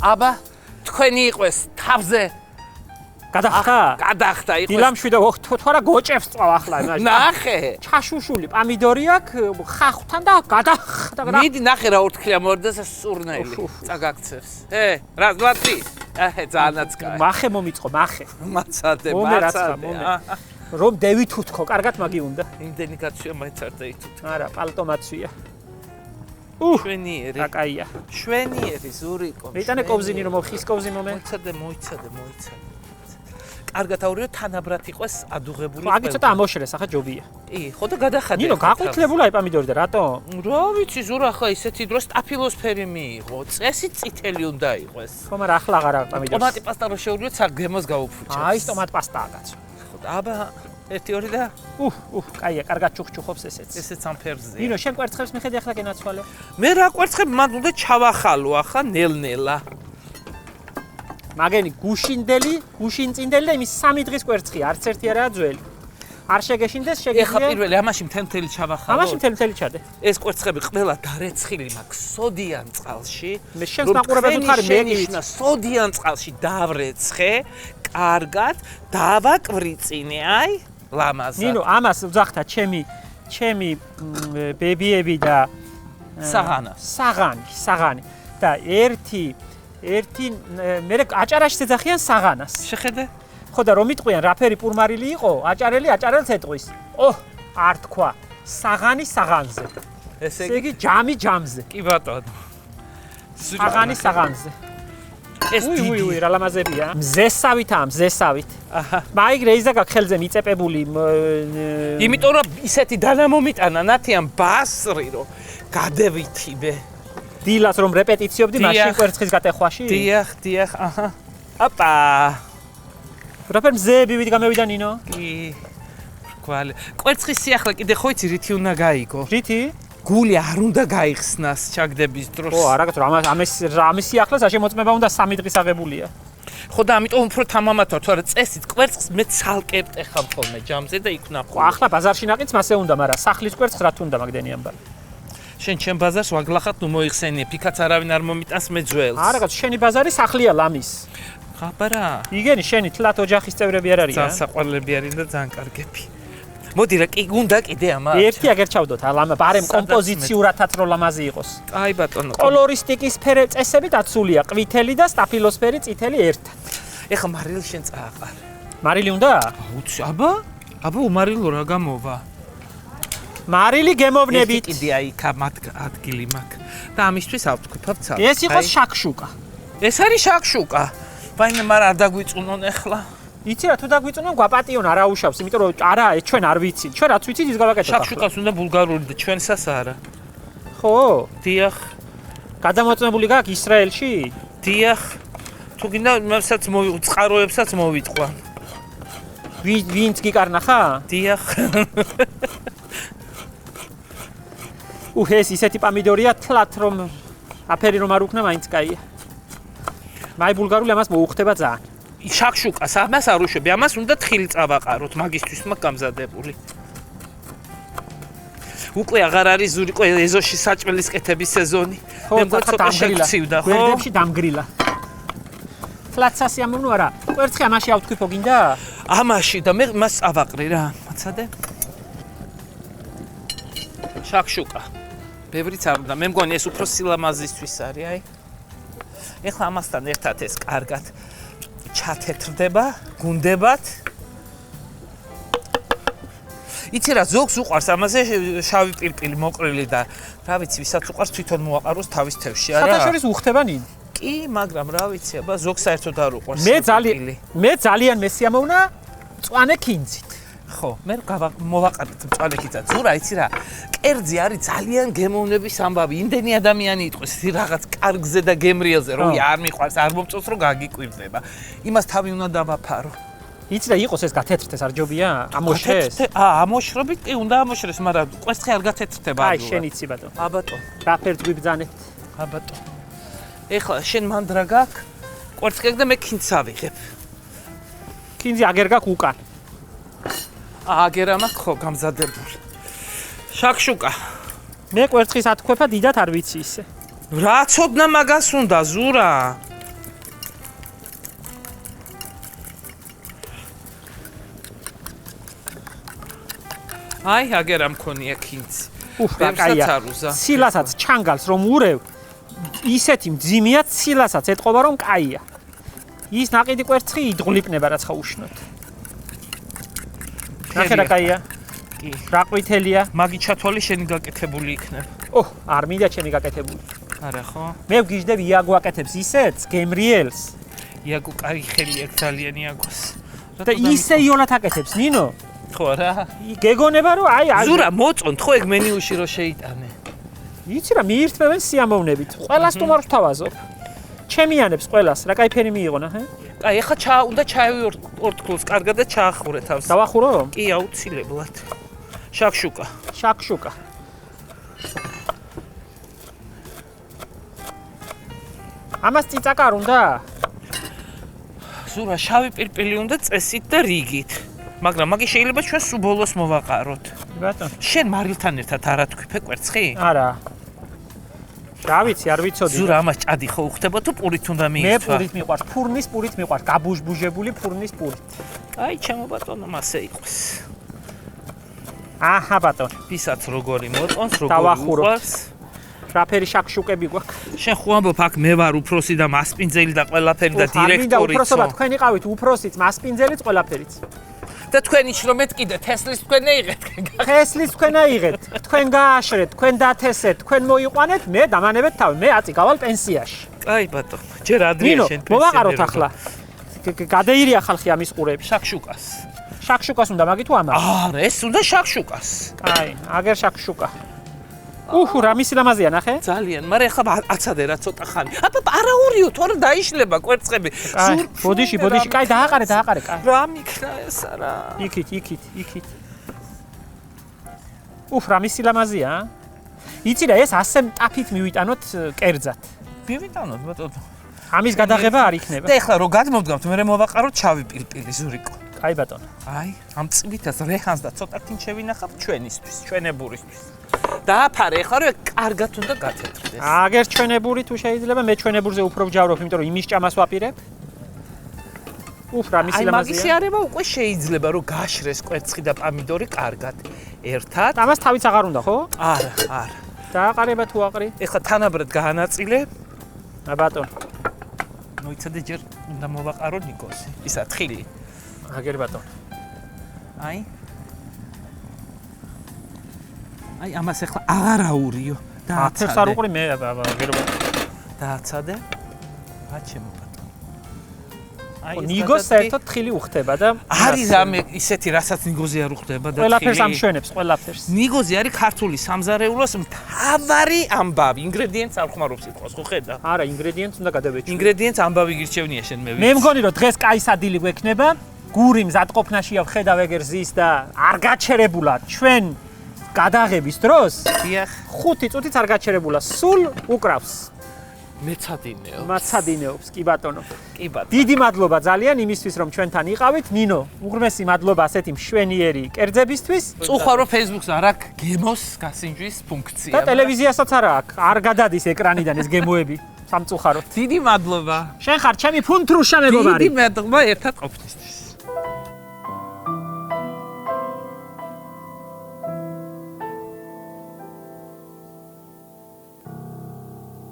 აბა თქვენი იყვეს თავზე გადახდა იყვეს დილამშვიდო თუ არა გოჭებს წვა ახლა ნახე ჩაშუშული პამიდორი აქვს ხახთან და გადახდა მიდი ნახე რა ურთქლია მორდას სურნელი წაგაქცევს რა 2-3 ძალიანაც კაი მახე მომიწყო მახე მაცადე რომ დევით უთქო კარგად მაგი უნდა იმდენი კაცია მაინც არ დაითუთ არა პალტომაცია შვენიერი აკაია შვენიერი ზურიკო მეიტანე კოვზინი რომ ხის კოვზი მოიცადე კარგად აურიო თანაბრად იყოს ადუღებული აგი ცოტა ამოშრეს ახლა ჯობია ხო და გადახადე ნინო გაყვითლებულა პამიდორი და რატო რა ვიცი ზურა ხა ისეთი დროს სტაფილოსფერი მიიღო წესი წითელი უნდა იყოს ხო მაგრამ ახლა აღარა პამიდორი ტომატი პასტა რო შევურიოთ სა გემოს გავუფუჭებს აი ეს ტომატ პასტაა კაცო ხო და აბა 1-2 და კაია კარგად ჩუხჩუხობს ესეც ამ ფერზე ნინო შენ კვერცხებს მიხედი ახლა გენაცვალე მე რა კვერცხები მან უნდა ჩავახალო ახლა ნელ-ნელა მაგენი გუშინწინდელი და იმის 3 დღის კვერცხია არც ერთი არაა ძველი არ შეგეშინდეს შეგიძლია ეხა პირველი ამაში მთელი ჩავახალო ამაში მთელი ჩადე ეს კვერცხები ყველა დარეცხილი მაქვს სოდიან წყალში მე შენს მაყურებელს ვთქარი მე გიშნა სოდიან წყალში დავრეცხე კარგად დავაკვრიწინე აი ლამაზად ნინო ამას ვძახთა ჩემი ბებიები და საღანი და ერთი მე აჭარაში ეძახიან საღანას შეხედე ხო და რომ იტყვიან რაფერი პურმარილი იყო აჭარელს ეტყვის არ თქვა საღანი საღანზე ესე იგი ჯამზე კი ბატონო საღანზე ეს უი რა ლამაზებია მზესავით მაიგ რეიზა გახელზე მიწეპებული იმიტომ რომ ისეთი დანამომიტანა ნათიან ბასრი რომ გადევითიბე დილას რომ რეპეტიციობდი მაშინ კვერცხის გატეხვაში დიახ აჰა აპა რაფერ მზეები ვით გამევიდა ნინო კი კვალი კვერცხის სიახლე კიდე ხო იცი რითი უნდა გაიგო რითი გული არ უნდა გაიხსნას ჩაგდების დროს ხო არა კაცო ამის სიახლეს აშემოწმება უნდა 3 დღის აღებულია ხო და ამიტომ უფრო თამამათა თუ არა წესით კვერცხს მე ცალკე ვტეხავ ხოლმე ჯამზე და იქ ნახო ახლა ბაზარში ნაყინც მასე უნდა მაგრამ სახლის კვერცხს რა თუნდა მაგდენი ამბარი შენ ჩემ ბაზარს ვაგლახად ნუ მოიხსენიე ფიქაც არავინ არ მომიტანს მე ძველს არა კაცო შენი ბაზარი სახლია ლამის ხაბარა იგენი შენი თლათ ოჯახის წევრები არ არიან ძალიან საყვარლები არიან და ძალიან კარგები მოდი რა კი გუნდა კიდე ამა ერთი აგერ ჩავდოთ ლამა ბარემ კომპოზიციურათაც რო ლამაზი იყოს აი ბატონო კოლორისტიკის წესები დაცულია ყვითელი და სტაფილოსფერი წითელი ერთად ეხა მარილი შენ წააყარე მარილი უნდა უცი აბა უმარილო რა გამოვა მარილი გემოვნებით კიდე აი მათ ადგილი მაქვს და ამისთვის ავთქვიფავ ცალ ეს იყოს შაქშუკა ეს არის შაქშუკა ვაიმე მაგრამ არ დაგვიწუნონ ეხლა იცი რა თუ დაგვიწუნონ გვაპატიონ არა უშავს იმიტომ რომ არა ჩვენ არ ვიცით ჩვენ რაც ვიცით ის გავაკეთოთ შაქშუკას უნდა ბულგარული და ჩვენსას არა ხო დიახ გადამოწმებული გაქვს ისრაელში დიახ თუ გინდა მესაც წყაროებსაც მოვიტყვა ვინც გიკარნახა დიახ ეს ისეთი პამიდორია თლათ რომ აფერი რომ არ უქნა მაინც კაია მაი ბულგარული ამას მოუხდება ძალიან შაქშუკას ამას არ უშვები ამას უნდა თხილი წავაყაროთ მაგისთვის მაქვს გამზადებული უკვე აღარ არის ზურიკო ეზოში საჭმელის კეთების სეზონი მე მგონი ცოტა შეგცივდა ხო გვერდებში დამგრილა თლათ სასიამოვნო არა კვერცხი ამაში ავთქვიფო გინდა ამაში და მე მას წავაყრი რა მაცადე შაქშუკა ბევრიც არ უნდა მე მგონი ეს უფრო სილამაზისთვის არის აი ეხლა ამასთან ერთად ეს კარგად ჩათეთრდება გუნდებათ იცი რა ზოგს უყარს ამაზე შავი პირპილი მოყრილი და რა ვიცი ვისაც უყარს თვითონ მოაყაროს თავის თევში არა საერთოდ უხდება ნინ კი მაგრამ რა ვიცი აბა ზოგს საერთოდ არ უყარს მე ძალიან მესიამოვნა მწვანე ქინძით ხო მე მოვაყარეთ მწვანე ქინძით ზურა იცი რა კერძი არის ძალიან გემოვნების ამბავი იმდენი ადამიანი იტყვის რაღაც კარგზე და გემრიელზე რომ არ მიყვარს არ მომწონს რომ გაგიკვირდება იმას თავი უნდა დავაფარო იცი რა იყოს ეს გათეთრდეს არ ჯობია ამოშრეს ამოშრობით კი უნდა ამოშრეს მაგრამ კვერცხი არ გათეთრდება აი შენ იცი ბატონო აბატო რა ფერს გვიბძანებთ აბატო ეხლა შენ მანდრა გაქვს კვერცხი და მე ქინძს ავიღებ ქინძი აგერ გაქვს უკან აგერა მაქვს ხო გამზადებული შაქშუკა მე კვერცხის ათქვეფა დიდად არ ვიცი ისე რა ცოდნა მაგას უნდა ზურა აი, აგერ ამ მქონია კინცი. რა კაია. ცილასაც ჩანგალს რომ ურევ, ისეთი მძიმეა ცილასაც ეთყობა რომ კაია. ის ნაყიდი კვერცხი იდღლიკნება რაც ხა უშნოთ. ნახე რა კაია. კი. რა ყვითელია. მაგი ჩათვალი შენი გაკეთებული იქნება. არ მინდა ჩემი გაკეთებული. არა ხო? მე ვგიჟდები იაგო აკეთებს ისეც, გემრიელს. იაგო კაი ხელი აქვს ძალიან იაგოს. და ისე იოლად აკეთებს, ნინო. ხო რა? გეგონება რომ აი ზურა მოწონთ ხო ეგ მენიუში რო შეიტანე. იცი რა მიირთმევენ სიამოვნებით. ყველას თუ მართ თავაზობ. ჩემიანებს ყველას, რა кай ფერი მიიღო ნახე? აი ეხა უნდა ჩაევი ორთქლს, კარგად და ჩაახურე თავს. დავახურო რომ? კი, აუცილებლად. შაქშუკა. შაქშუკა. ამას წიწაკა არ უნდა? ზურა, შავი პირპილი უნდა წესით და რიგით. მაგრამ მაგი შეიძლება ჩვენ სულ ბოლოს მოვაყაროთ. ბატონო. შენ მარილთან ერთად არა თქვიფე კვერცხი? არა. რა ვიცი, არ ვიცოდი. ზურა, ამას ჭადი ხო უხდება თუ პურით უნდა მე მიიწვა? პურით მიყვარს, ფურნის პურით მიყვარს, გაბუჟბუჟებული ფურნის პურით. აი, ჩემო ბატონო, მასე იყოს. აჰა ბატონო. ვისაც როგორი მოწონს, როგორი დავახუროთ. უყვარს. რა ფერი შაქშუკები გვაქვს? შენ ხო ამბობ აქ მე ვარ უფროსი და მასპინძელი და ყველაფერი და მინდა დირექტორიც. უფროსობა თქვენი ყავით, უფროსიც, მასპინძელიც, ყველაფერიც. და თქვენი შრომეთ კიდე თესლის თქვენ ეიღეთ. ხესლის თქვენ აიღეთ, თქვენ გააშრეთ, თქვენ დათესეთ, თქვენ მოიყვანეთ, მე დამანებეთ თავი, მე აწი გავალ პენსიაში. აი ბატონო, ჯერ ადრია შენ ნინო, მოვაყაროთ ახლა. გადაირია ხალხი ამის ყურები. შაქშუკას. შაქშუკას უნდა მაგი თუ ამას? არა, ეს უნდა შაქშუკას. აი, აგერ შაქშუკა. რა მისი ლამაზია ნახე? ძალიან, მაგრამ ეხლა აცადე რა ცოტა ხანი. აბა არაურიო, თორე დაიშლება კვერცხები. ბოდიში, კაი დააყარე, კაი. რა მიქნა ეს არა? იქით. რა მისი ლამაზია? იცი რა, ეს ასე ტაფით მივიტანოთ კერძად. მივიტანოთ, ბატონო. ამის გადაღება არ იქნება. და ეხლა რო გადმოვდგავთ, მე მოვაყაროთ შავი პირპილი ზურიკო. კაი ბატონო. აი, ამ წვითას რეჰანს და ცოტა თინ შევინახავ ჩვენისთვის, ჩვენებურისთვის. დააფარე, ეხლა რო კარგად უნდა გათეთრდეს. აგერ ჩვენებური თუ შეიძლება, მე ჩვენებურზე უფრო ვჯავრობ, იმიტომ რომ იმის ჭამას ვაპირებ. რა მისი აი, ლამაზია. მაგისი არება უკვე შეიძლება რომ გაშრეს კვერცხი და პამიდორი კარგად ერთად. ამას თავიც აღარ უნდა, ხო? არა. დააყარება თუ აყრი? ეხლა თანაბრად გაანაწილე. ბატონო. მოიცადე ჯერ უნდა მოვაყარო ნიკოსი. ისა თხილი. აგერ ბატონო. აი, ამას ეხლა აღარაურიო. ათებს არ უყრი მე, აგერ ბატონო. დააცადე. აჩემო ბატონო. აი, ნიგოს საერთოდ თხილი უხდება და არის რამე ისეთი, რასაც ნიგოზე არ უხდება და თხილი. ყველაფერს ამშვენებს, ყველაფერს. ნიგოზე არის ქართული სამზარეულოს მთავარი ამბავი. ინგრედიენტს არ ხმარობს იყოს, ხო ხედა? არა, ინგრედიენტს უნდა გადავეჭვი. ინგრედიენტს ამბავი გირჩევნია შენ მე. მე მგონი რომ დღეს კაი სადილი გვექნება. გური მზადყოფნაშია ვხედავ ეგერ ზის და არ გაჩერებულა ჩვენ გადაღების დროს. დიახ. 5 წუთიც არ გაჩერებულა, სულ უკრავს. მეცადინეო. მაცადინეობს, კი ბატონო. კი ბატონო. დიდი მადლობა ძალიან იმისთვის რომ ჩვენთან იყავით. ნინო, უღრმესი მადლობა ასეთი მშვენიერი კერძებისთვის. წუხარო Facebook-ს არ აქვს გემოს გასინჯვის ფუნქცია. და ტელევიზიასაც არა აქვს. არ გადადის ეკრანიდან ეს გემოები. სამწუხაროდ. დიდი მადლობა. შენ ხარ ჩემი ფუნთრუშა მეგობარი. დიდი მადლობა ერთად ყოფნისთვის.